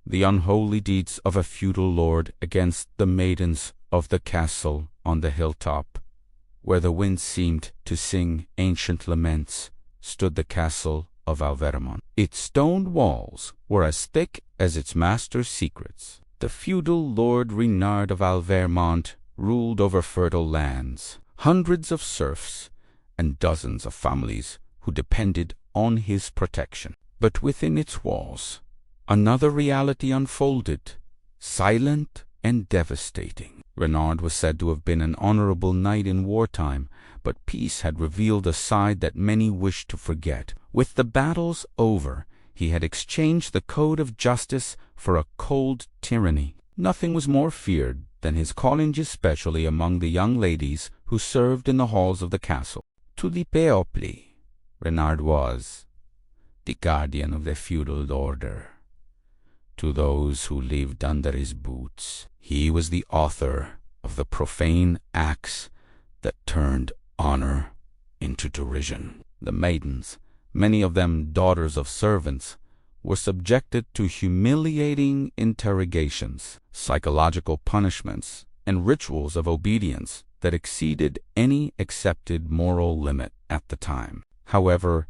the unholy deeds of a feudal lord against the maidens of the castle on the hilltop, where the wind seemed to sing ancient laments, stood the castle of Alvermont. Its stone walls were as thick as its master's secrets. The feudal Lord Renard of Alvermont ruled over fertile lands, hundreds of serfs, and dozens of families who depended on his protection. But within its walls, another reality unfolded, silent and devastating. Renard was said to have been an honorable knight in wartime, but peace had revealed a side that many wished to forget. With the battles over, he had exchanged the code of justice for a cold tyranny. Nothing was more feared than his calling, especially among the young ladies who served in the halls of the castle. To the peuple, Renard was the guardian of the feudal order. To those who lived under his boots, he was the author of the profane acts that turned honor into derision. The maidens, many of them daughters of servants, were subjected to humiliating interrogations, psychological punishments, and rituals of obedience that exceeded any accepted moral limit at the time. However,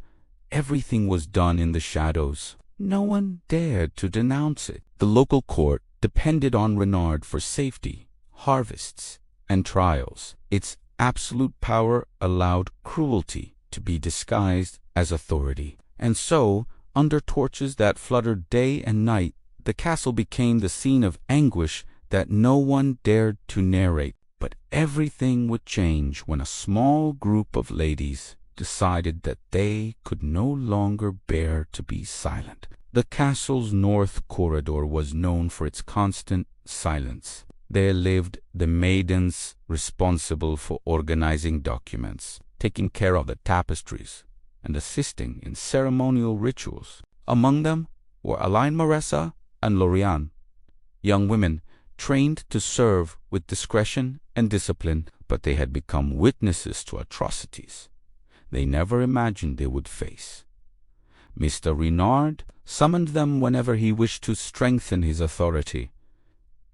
everything was done in the shadows. No one dared to denounce it. The local court depended on Renard for safety, harvests, and trials. Its absolute power allowed cruelty to be disguised as authority. And so, under torches that fluttered day and night, the castle became the scene of anguish that no one dared to narrate. But everything would change when a small group of ladies decided that they could no longer bear to be silent. The castle's north corridor was known for its constant silence. There lived the maidens responsible for organizing documents, taking care of the tapestries, and assisting in ceremonial rituals. Among them were Alain Maressa and Loriane, young women trained to serve with discretion and discipline, but they had become witnesses to atrocities they never imagined they would face. Mr. Renard summoned them whenever he wished to strengthen his authority.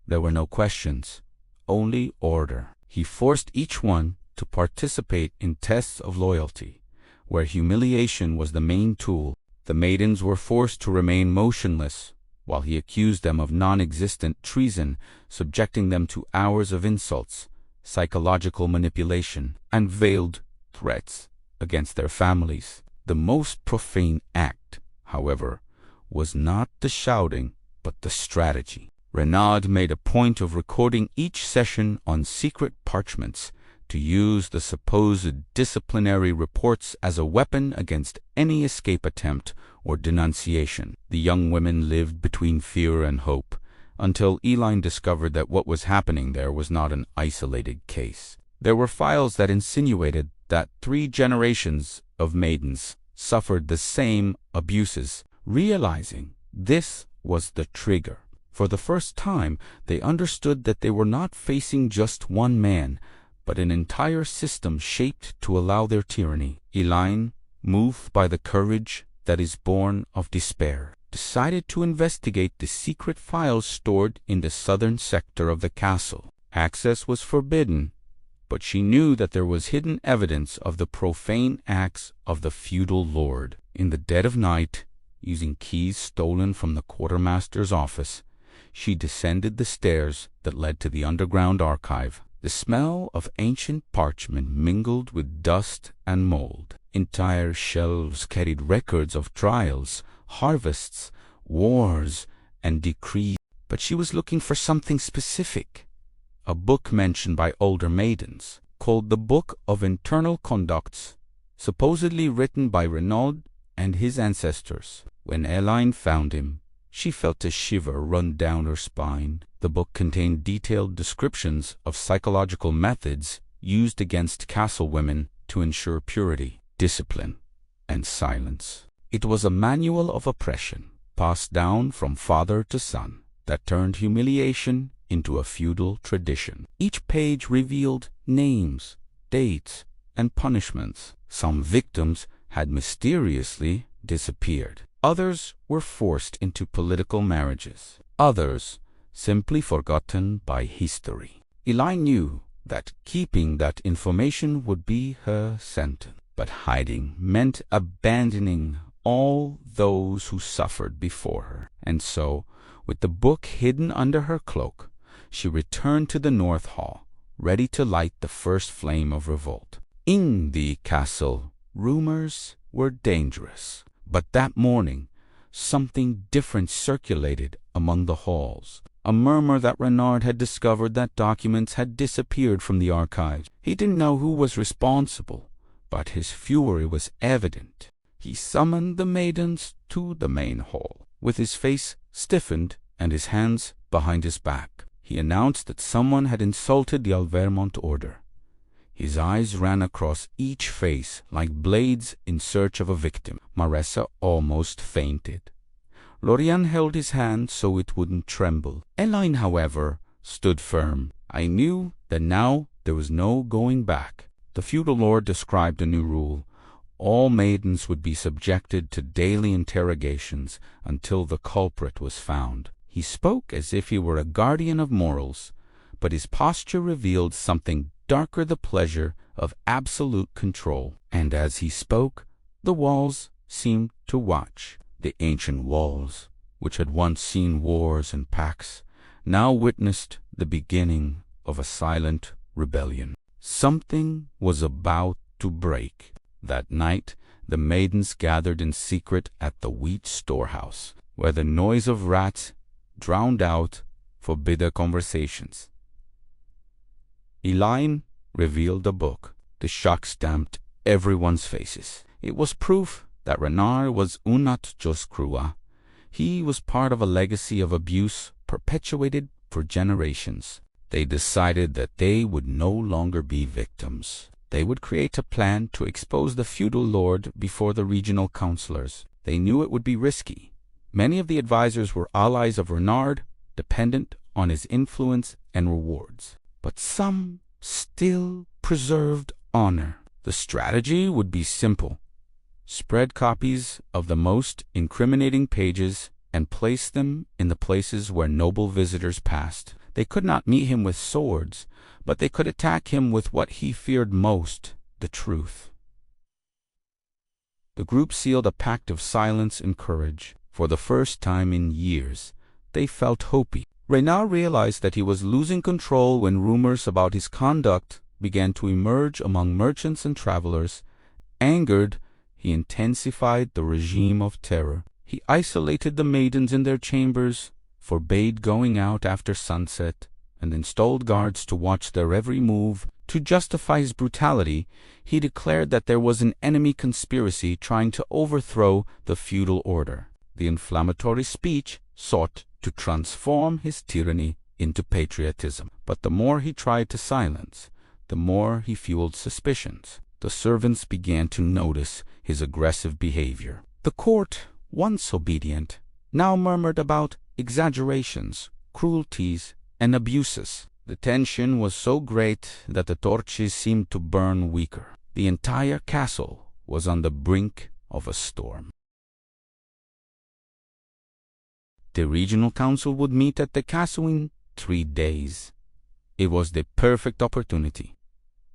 There were no questions, only order. He forced each one to participate in tests of loyalty, where humiliation was the main tool. The maidens were forced to remain motionless, while he accused them of non-existent treason, subjecting them to hours of insults, psychological manipulation, and veiled threats against their families. The most profane act, however, was not the shouting, but the strategy. Renard made a point of recording each session on secret parchments to use the supposed disciplinary reports as a weapon against any escape attempt or denunciation. The young women lived between fear and hope, until Elaine discovered that what was happening there was not an isolated case. There were files that insinuated that 3 generations of maidens suffered the same abuses. Realizing this was the trigger, for the first time they understood that they were not facing just one man, but an entire system shaped to allow their tyranny. Elaine, moved by the courage that is born of despair, decided to investigate the secret files stored in the southern sector of the castle. Access was forbidden, but she knew that there was hidden evidence of the profane acts of the feudal lord. In the dead of night, using keys stolen from the quartermaster's office, she descended the stairs that led to the underground archive. The smell of ancient parchment mingled with dust and mold. Entire shelves carried records of trials, harvests, wars, and decrees. But she was looking for something specific. A book mentioned by older maidens, called the Book of Internal Conducts, supposedly written by Renaud and his ancestors. When Elaine found him, she felt a shiver run down her spine. The book contained detailed descriptions of psychological methods used against castle women to ensure purity, discipline, and silence. It was a manual of oppression, passed down from father to son, that turned humiliation into a feudal tradition. Each page revealed names, dates, and punishments. Some victims had mysteriously disappeared. Others were forced into political marriages. others simply forgotten by history. Elaine knew that keeping that information would be her sentence, but hiding meant abandoning all those who suffered before her. And so, with the book hidden under her cloak, she returned to the North Hall, ready to light the first flame of revolt. In the castle, rumors were dangerous, but that morning something different circulated among the halls. A murmur that Renard had discovered that documents had disappeared from the archives. He didn't know who was responsible, but his fury was evident. He summoned the maidens to the main hall. With his face stiffened and his hands behind his back, he announced that someone had insulted the Alvermont order. His eyes ran across each face like blades in search of a victim. Maressa almost fainted. Lorien held his hand so it wouldn't tremble. Elaine, however, stood firm. I knew that now there was no going back. The feudal lord described a new rule. All maidens would be subjected to daily interrogations until the culprit was found. He spoke as if he were a guardian of morals, but his posture revealed something darker, the pleasure of absolute control. And as he spoke, the walls seemed to watch. The ancient walls, which had once seen wars and pacts, now witnessed the beginning of a silent rebellion. Something was about to break. That night, the maidens gathered in secret at the wheat storehouse, where the noise of rats drowned out forbidden conversations. Elaine revealed a book. The shock stamped everyone's faces. It was proof that Renard was unat jos crua. He was part of a legacy of abuse perpetuated for generations. They decided that they would no longer be victims. They would create a plan to expose the feudal lord before the regional councillors. They knew it would be risky. Many of the advisors were allies of Renard, dependent on his influence and rewards. But some still preserved honor. The strategy would be simple. Spread copies of the most incriminating pages and place them in the places where noble visitors passed. They could not meet him with swords, but they could attack him with what he feared most, the truth. The group sealed a pact of silence and courage. For the first time in years, they felt hopey. Renard realized that he was losing control when rumors about his conduct began to emerge among merchants and travelers. Angered, he intensified the regime of terror. He isolated the maidens in their chambers, forbade going out after sunset, and installed guards to watch their every move. To justify his brutality, he declared that there was an enemy conspiracy trying to overthrow the feudal order. The inflammatory speech sought to transform his tyranny into patriotism. But the more he tried to silence, the more he fueled suspicions. The servants began to notice his aggressive behavior. The court, once obedient, now murmured about exaggerations, cruelties, and abuses. The tension was so great that the torches seemed to burn weaker. The entire castle was on the brink of a storm. The regional council would meet at the castle in 3 days. It was the perfect opportunity.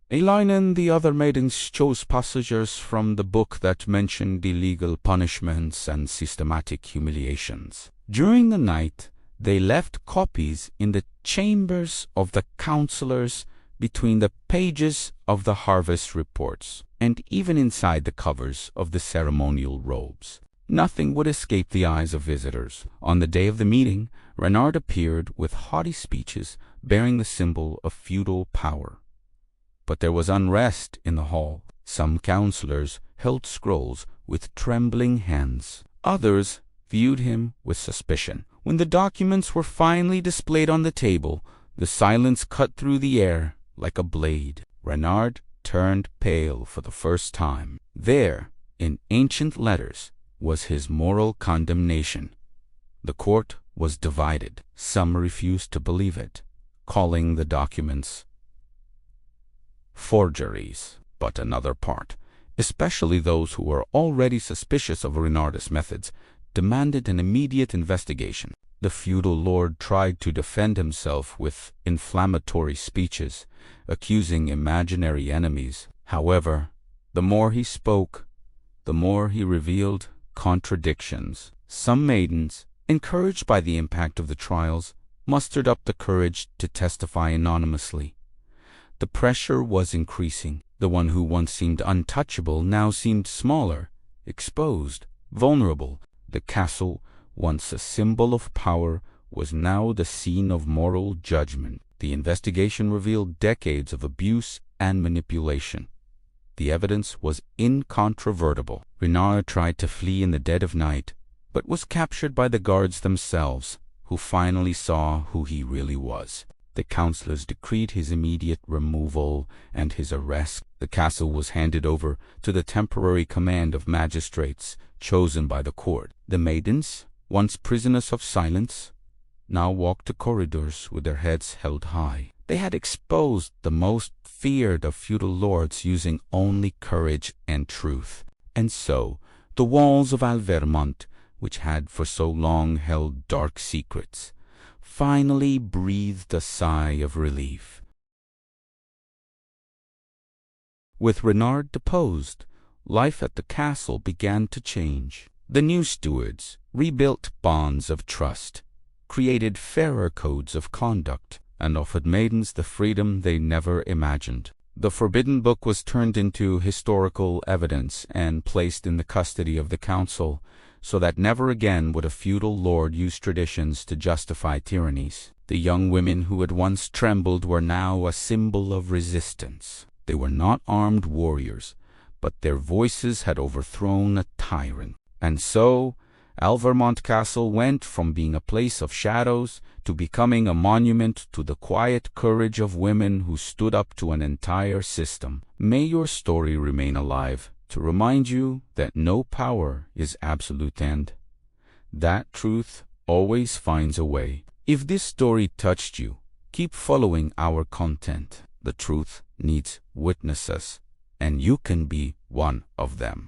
Elaine and the other maidens chose passages from the book that mentioned illegal punishments and systematic humiliations. During the night, they left copies in the chambers of the councillors between the pages of the harvest reports, and even inside the covers of the ceremonial robes. Nothing would escape the eyes of visitors. On the day of the meeting, Renard appeared with haughty speeches bearing the symbol of feudal power. But there was unrest in the hall. Some councillors held scrolls with trembling hands. Others viewed him with suspicion. When the documents were finally displayed on the table, the silence cut through the air like a blade. Renard turned pale for the first time. There, in ancient letters, was his moral condemnation. The court was divided. Some refused to believe it, calling the documents forgeries. But another part, especially those who were already suspicious of Renard's methods, demanded an immediate investigation. The feudal lord tried to defend himself with inflammatory speeches, accusing imaginary enemies. However, the more he spoke, the more he revealed contradictions. Some maidens, encouraged by the impact of the trials, mustered up the courage to testify anonymously. The pressure was increasing. The one who once seemed untouchable now seemed smaller, exposed, vulnerable. The castle, once a symbol of power, was now the scene of moral judgment. The investigation revealed decades of abuse and manipulation. The evidence was incontrovertible. Renard tried to flee in the dead of night, but was captured by the guards themselves, who finally saw who he really was. The councillors decreed his immediate removal and his arrest. The castle was handed over to the temporary command of magistrates chosen by the court. The maidens, once prisoners of silence, now walked the corridors with their heads held high. They had exposed the most feared of feudal lords, using only courage and truth. And so, the walls of Alvermont, which had for so long held dark secrets, finally breathed a sigh of relief. With Renard deposed, life at the castle began to change. The new stewards rebuilt bonds of trust, created fairer codes of conduct, and offered maidens the freedom they never imagined. The forbidden book was turned into historical evidence and placed in the custody of the council, so that never again would a feudal lord use traditions to justify tyrannies. The young women who had once trembled were now a symbol of resistance. They were not armed warriors, but their voices had overthrown a tyrant. And so, Alvermont Castle went from being a place of shadows to becoming a monument to the quiet courage of women who stood up to an entire system. May your story remain alive to remind you that no power is absolute and that truth always finds a way. If this story touched you, keep following our content. The truth needs witnesses, and you can be one of them.